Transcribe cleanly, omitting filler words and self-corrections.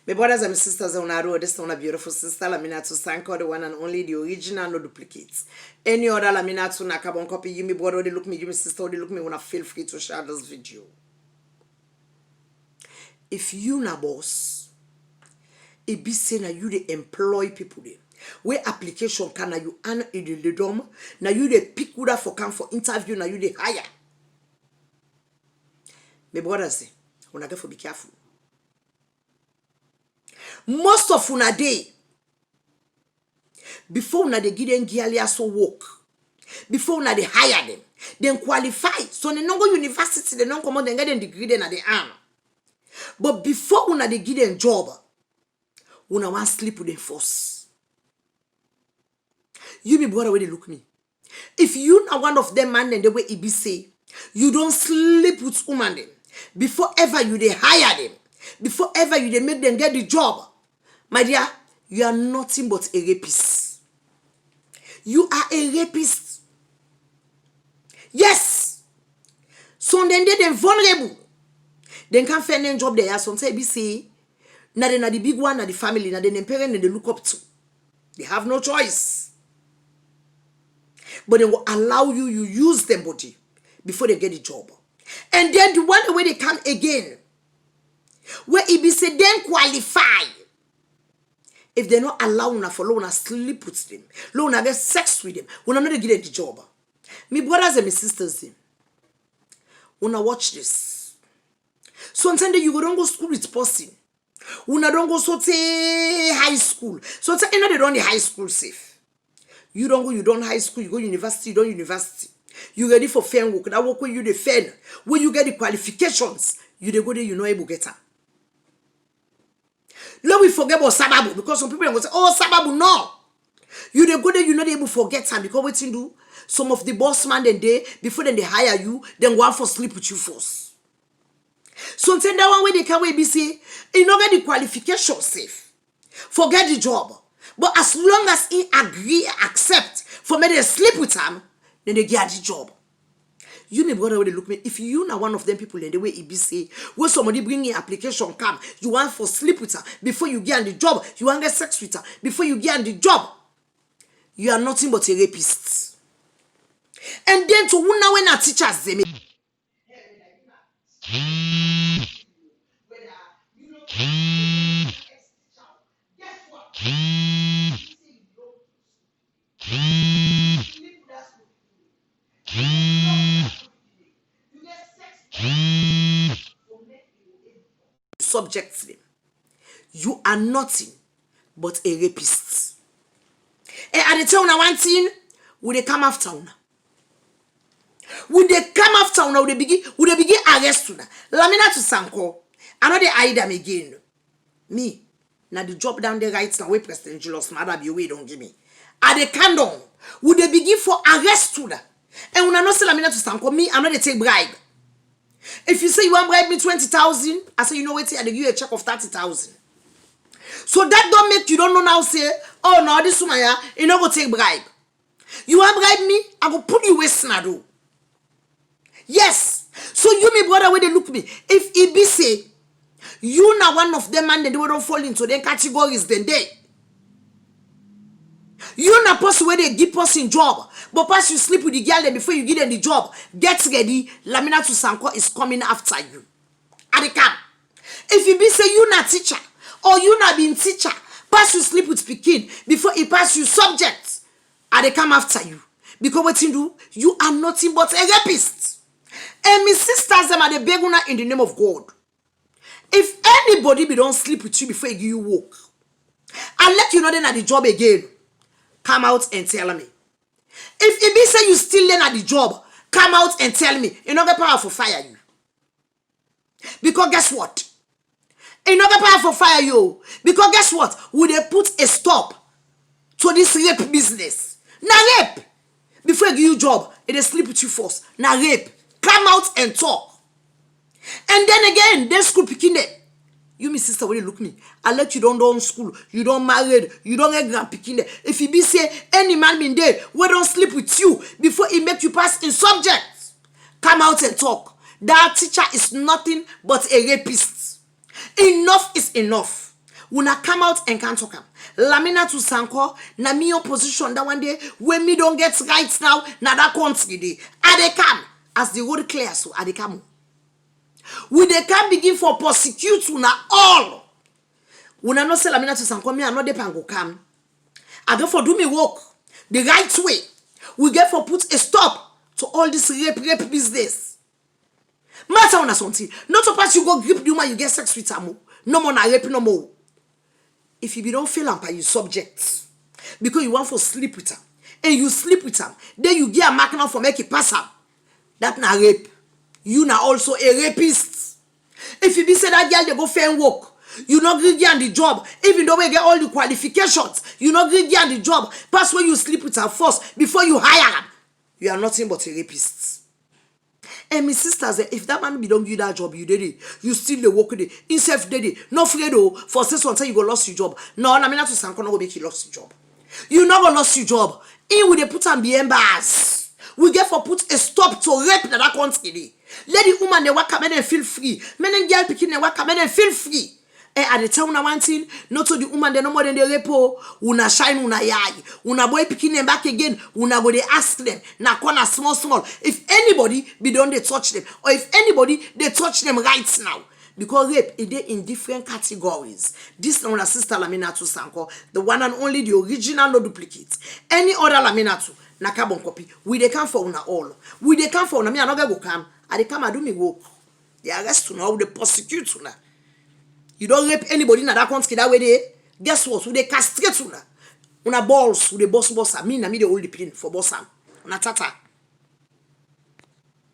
My brothers and my sisters on our road, this is one beautiful sister, Laminato Sanko, the one and only, the original, no duplicates. Any other Laminato Nakabon copy, you me brother, they look me, you me sister, they look me, when I feel free to share this video. If you na boss, it be saying that you they employ people there. Where application can na you an the dom, na you they pick who for come for interview, na you they hire. My brothers say, when I get for be careful. Most of una day before una they give them gearly so work, before una they hire them, then qualify. So they don't go university, they don't come out and get them degree then at the arm. But before una they give them job, una want sleep with them first. You be brother where they look me. If you are one of them man then the way it be say, you don't sleep with woman them before ever you they hire them. Before ever you they make them get the job, my dear, you are nothing but a rapist. You are a rapist. Yes. So then they vulnerable. They can't find any job there. Sometimes be say, na they na the big one, na the family, na the parent they look up to. They have no choice. But they will allow you use them body before they get the job. And then the one way they come again. Where it be say then qualify. If they not allow una follow una sleep with them, lo una get sex with them, una not get the job. Me brothers and my sisters them, una watch this. Sometimes you don't go school with person. Una don't go so high school. Sometimes you know they don't the high school safe. You don't go, you don't high school, you go university, you don't university. You ready for fair work. That work where you the fair. When you get the qualifications, you they go there, you know able get her. Let we forget about Sababu because some people will say, oh, Sababu, no. You they go there, you're not able to forget time because what you do, some of the boss man then they, before then they hire you, then go out for sleep with you first. So until that one way they can be say, you know get the qualification safe. Forget the job. But as long as he agree, accept for me to sleep with him, then they get the job. You may brother when they look me. If you are one of them people in the way it be say, when somebody bring in application come, you want for sleep with her before you get on the job, you want get sex with her before you get on the job. You are nothing but a rapist. And then to wonder when our teachers they make. Subject them. You are nothing but a rapist. And I tell you one thing, would they come after una? Would they come after una? Would they begin arrest una? Laminato Sanko. I know they hide them again. Me. Now the job down there right now where President Julius Maada be away don't give me. Are they come down? Would they begin for arrest una? And when I know say Laminato Sanko, me, I know they take bribe. If you say you want bribe me 20,000, I say you know what? I give you a check of 30,000. So that don't make you don't know now say, oh no, this woman you not go take bribe. You want bribe me? I go put you waste na do. Yes. So you me brother where they look me. If it be say you na one of them and they don't fall into them categories then they. You na person where they give person job, but pass you sleep with the girl then before you give them the job. Get ready, Laminato Sanko is coming after you. At the camp. If you be say you na teacher or you na being teacher, pass you sleep with Pekin before he pass you subject. And they come after you. Because what you do, you are nothing but a rapist. And my sisters them are the beguna in the name of God. If anybody be don't sleep with you before he give you work, and let you know then at the job again, come out and tell me. If it be say you still learn at the job, come out and tell me. You know the power for fire you. Because guess what? You know the power for fire you. Because guess what? Would they put a stop to this rape business? Now rape. Before you give you job, they sleep with you first. Now rape. Come out and talk. And then again, they school picking it. You, my sister, when you look me, I let you don't do school, you don't married, you don't get grand picking there. If he be say any man in there, we don't sleep with you before he make you pass in subjects. Come out and talk. That teacher is nothing but a rapist. Enough is enough. Una come out and can't talk am. Lamina to Sanko, na me opposition that one day when me don't get right now, na that country day. I they come as the road clear, so I they come. We they can begin for prosecute una all. Una no say Lamina to Sanko, me I know they pan go come. I go for do me work the right way. We get for put a stop to all this rape business. Matter on something. Not to pass you go grip the woman you get sex with her. No more na rape no more. If you don't feel ampa, you subject. Because you want to sleep with her. And you sleep with her. Then you get a mark now for make it pass her. That na rape. You na also a rapist. If you be say that girl they go fair and work. You not greedy on the job. Even though we get all the qualifications. You not greedy on the job. Pass when you sleep with her first. Before you hire her. You are nothing but a rapist. And my sisters, if that man be don't give that job, you did it. You still the work with it. Instead did it. No afraid for 6 months you go lost your job. No, I mean not to Sanko no make you lost your job. You not gonna lost your job. In with they put and be embarrassed. We get for put a stop to rape that country. Let the woman they work come and feel free. Men and girl picking they work come and feel free. And at the time una one thing, not to the woman they no more than the repo, una shine una yai, una boy picking them back again, una go they ask them, na corner small. If anybody be done they touch them, or if anybody they touch them right now. Because rape is in different categories. This is our sister Laminatu Sanko, the one and only, the original, no duplicate. Any other Laminatu, na carbon copy. We they come for una all. We they come for una me another go come. I they come I do me work. They arrest una, they prosecute una. You don't rape anybody in that country that way they. Guess what? They castrate una. Una balls, with the boss. Me na me the only pin for boss. Una tata.